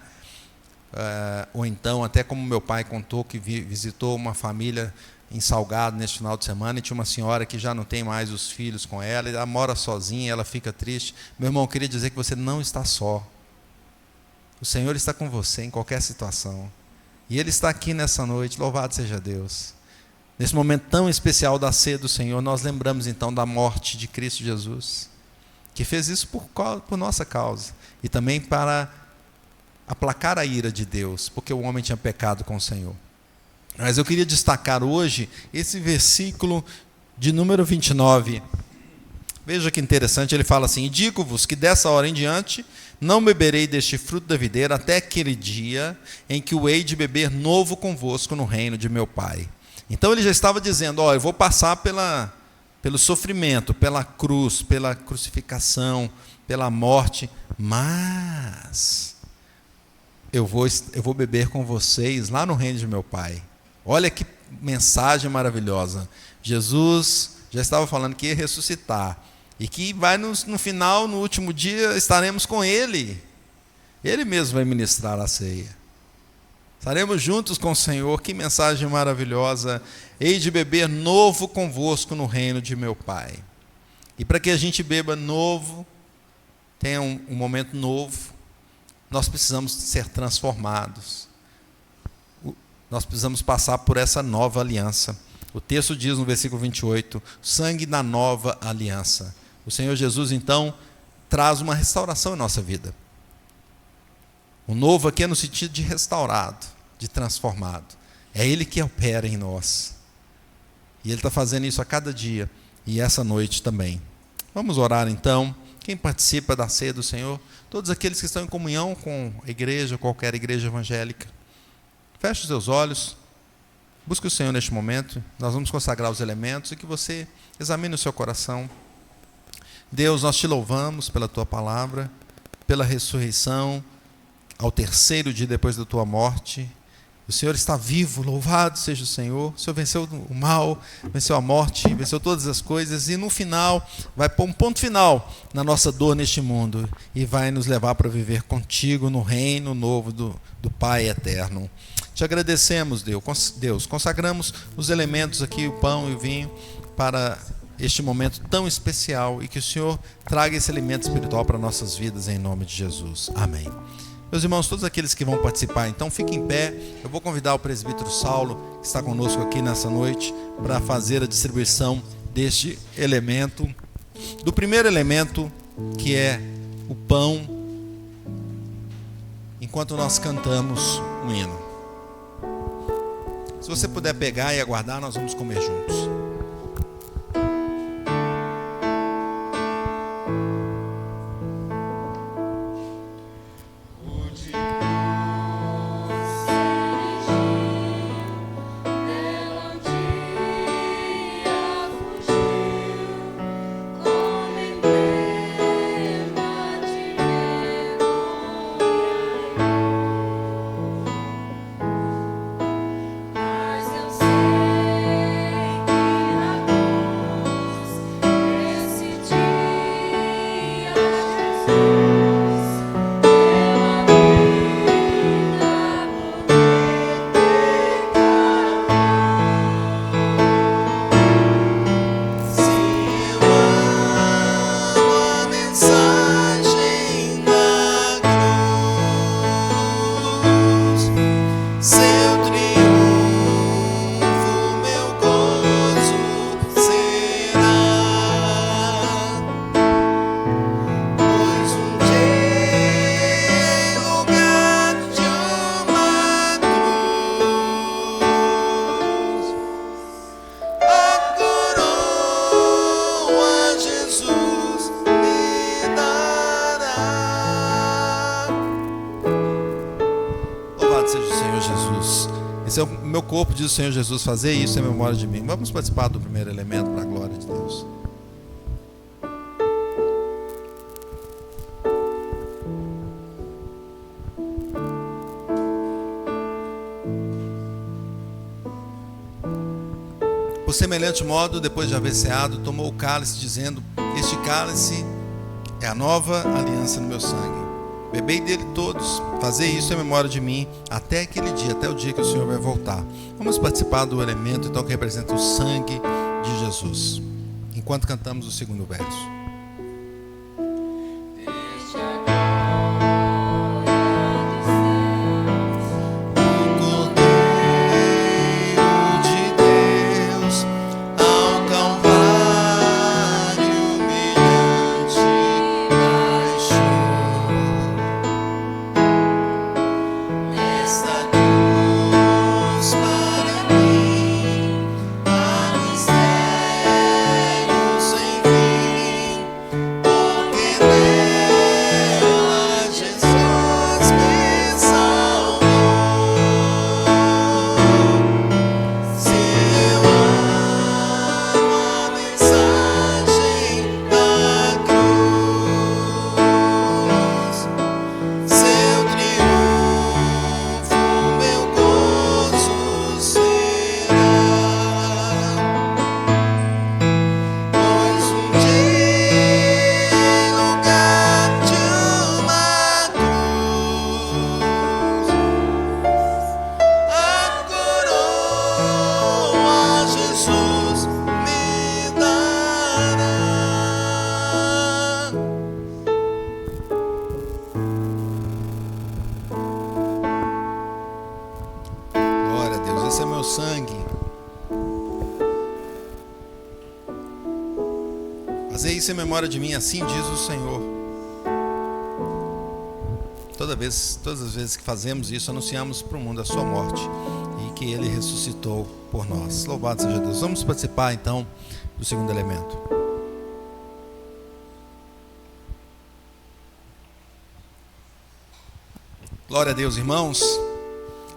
Ou então, até como meu pai contou, que visitou uma família em Salgado neste final de semana, e tinha uma senhora que já não tem mais os filhos com ela, e ela mora sozinha, ela fica triste. Meu irmão, eu queria dizer que você não está só. O Senhor está com você em qualquer situação. E Ele está aqui nessa noite, louvado seja Deus. Nesse momento tão especial da ceia do Senhor, nós lembramos então da morte de Cristo Jesus, que fez isso por nossa causa, e também para aplacar a ira de Deus, porque o homem tinha pecado com o Senhor. Mas eu queria destacar hoje esse versículo de número 29. Veja que interessante, ele fala assim: e digo-vos que dessa hora em diante não beberei deste fruto da videira até aquele dia em que o hei de beber novo convosco no reino de meu Pai. Então ele já estava dizendo: eu vou passar pelo sofrimento, pela cruz, pela crucificação, pela morte, mas eu vou beber com vocês lá no reino de meu Pai. Olha que mensagem maravilhosa. Jesus já estava falando que ia ressuscitar, e que no final, no último dia, estaremos com Ele. Ele mesmo vai ministrar a ceia. Estaremos juntos com o Senhor. Que mensagem maravilhosa. Hei de beber novo convosco no reino de meu Pai. E para que a gente beba novo, tenha um momento novo, nós precisamos ser transformados. Nós precisamos passar por essa nova aliança. O texto diz no versículo 28, sangue da nova aliança. O Senhor Jesus, então, traz uma restauração em nossa vida. O novo aqui é no sentido de restaurado, de transformado. É Ele que opera em nós. E Ele está fazendo isso a cada dia, e essa noite também. Vamos orar então. Quem participa da ceia do Senhor, todos aqueles que estão em comunhão com a igreja, qualquer igreja evangélica, feche os seus olhos, busque o Senhor neste momento. Nós vamos consagrar os elementos e que você examine o seu coração. Deus, nós te louvamos pela tua palavra, pela ressurreição, ao terceiro dia depois da tua morte. O Senhor está vivo, louvado seja o Senhor. O Senhor venceu o mal, venceu a morte, venceu todas as coisas, e no final vai pôr um ponto final na nossa dor neste mundo e vai nos levar para viver contigo no reino novo do Pai eterno. Te agradecemos, Deus. Consagramos os elementos aqui, o pão e o vinho, para este momento tão especial, e que o Senhor traga esse alimento espiritual para nossas vidas, em nome de Jesus. Amém. Meus irmãos, todos aqueles que vão participar, então fiquem em pé. Eu vou convidar o presbítero Saulo, que está conosco aqui nessa noite, para fazer a distribuição deste elemento, do primeiro elemento, que é o pão, enquanto nós cantamos um hino. Se você puder pegar e aguardar, nós vamos comer juntos. Esse é o meu corpo, diz o Senhor Jesus, fazer isso em memória de mim. Vamos participar do primeiro elemento para a glória de Deus. Por semelhante modo, depois de haver ceado, tomou o cálice, dizendo: este cálice é a nova aliança no meu sangue. Bebei dele todos, fazei isso em memória de mim, até aquele dia, até o dia que o Senhor vai voltar. Vamos participar do elemento, então, que representa o sangue de Jesus, enquanto cantamos o segundo verso. Fazei isso em memória de mim, assim diz o Senhor. Todas as vezes que fazemos isso, anunciamos para o mundo a sua morte e que ele ressuscitou por nós. Louvado seja Deus. Vamos participar então do segundo elemento. Glória a Deus, irmãos.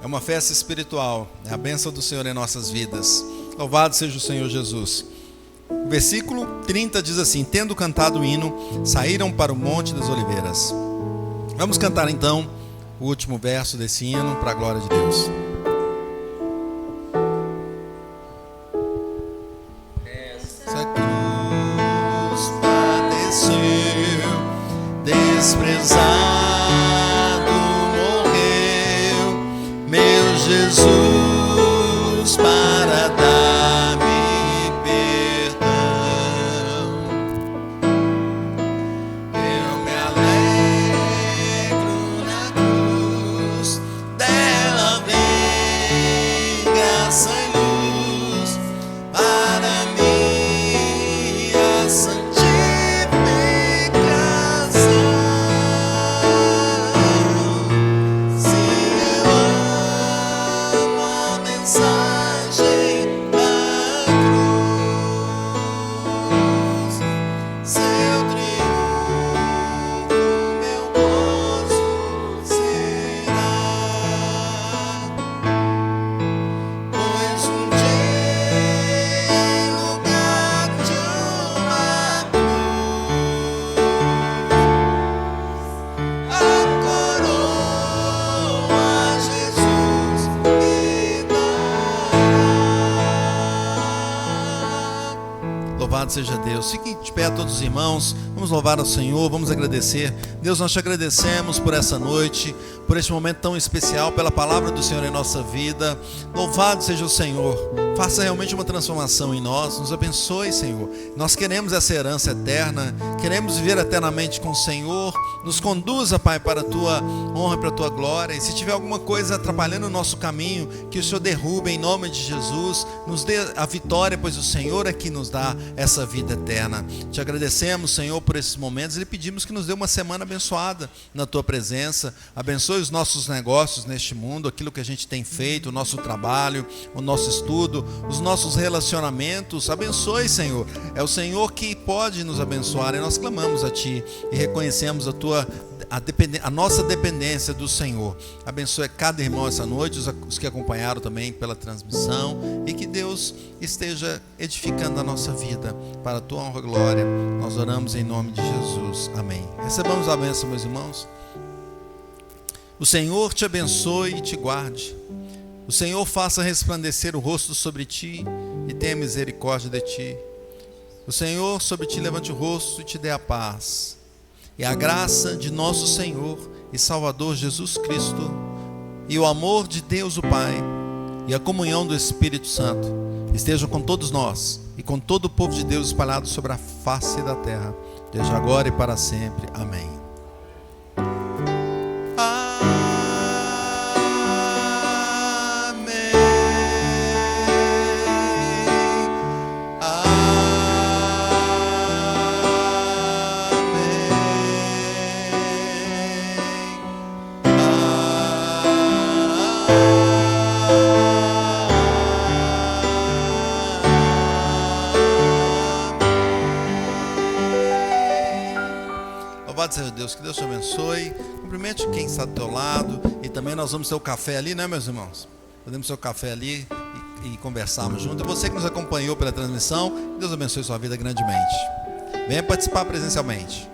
É uma festa espiritual, é a bênção do Senhor em nossas vidas. Louvado seja o Senhor Jesus. O versículo 30 diz assim: tendo cantado o hino, saíram para o Monte das Oliveiras. Vamos cantar então o último verso desse hino para a glória de Deus. Essa cruz padeceu, desprezado morreu, meu Jesus Louvado seja Deus. Fiquem de pé todos os irmãos. Vamos louvar ao Senhor, vamos agradecer. Deus, nós te agradecemos por essa noite, por este momento tão especial, pela palavra do Senhor em nossa vida. Louvado seja o Senhor. Faça realmente uma transformação em nós. Nos abençoe, Senhor. Nós queremos essa herança eterna. Queremos viver eternamente com o Senhor. Nos conduza, Pai, para a tua honra e para a tua glória. E se tiver alguma coisa atrapalhando o nosso caminho, que o Senhor derrube em nome de Jesus. Nos dê a vitória, pois o Senhor é que nos dá essa vida eterna. Te agradecemos, Senhor, por esses momentos. E pedimos que nos dê uma semana abençoada na tua presença. Abençoe os nossos negócios neste mundo, aquilo que a gente tem feito, o nosso trabalho, o nosso estudo, os nossos relacionamentos. Abençoe, Senhor. É o Senhor que pode nos abençoar, e nós clamamos a Ti e reconhecemos a nossa dependência do Senhor. Abençoe cada irmão essa noite, os que acompanharam também pela transmissão, e que Deus esteja edificando a nossa vida para a Tua honra e glória. Nós oramos em nome de Jesus. Amém. Recebamos a bênção, meus irmãos. O Senhor te abençoe e te guarde. O Senhor faça resplandecer o rosto sobre ti e tenha misericórdia de ti. O Senhor sobre ti levante o rosto e te dê a paz. E a graça de nosso Senhor e Salvador Jesus Cristo, e o amor de Deus o Pai, e a comunhão do Espírito Santo estejam com todos nós e com todo o povo de Deus espalhado sobre a face da terra, desde agora e para sempre. Amém. Louvado seja Deus, que Deus te abençoe. Cumprimente quem está do teu lado. E também nós vamos ter o café ali, né, meus irmãos? Podemos ter o café ali e conversarmos junto. E você que nos acompanhou pela transmissão, Deus abençoe sua vida grandemente. Venha participar presencialmente.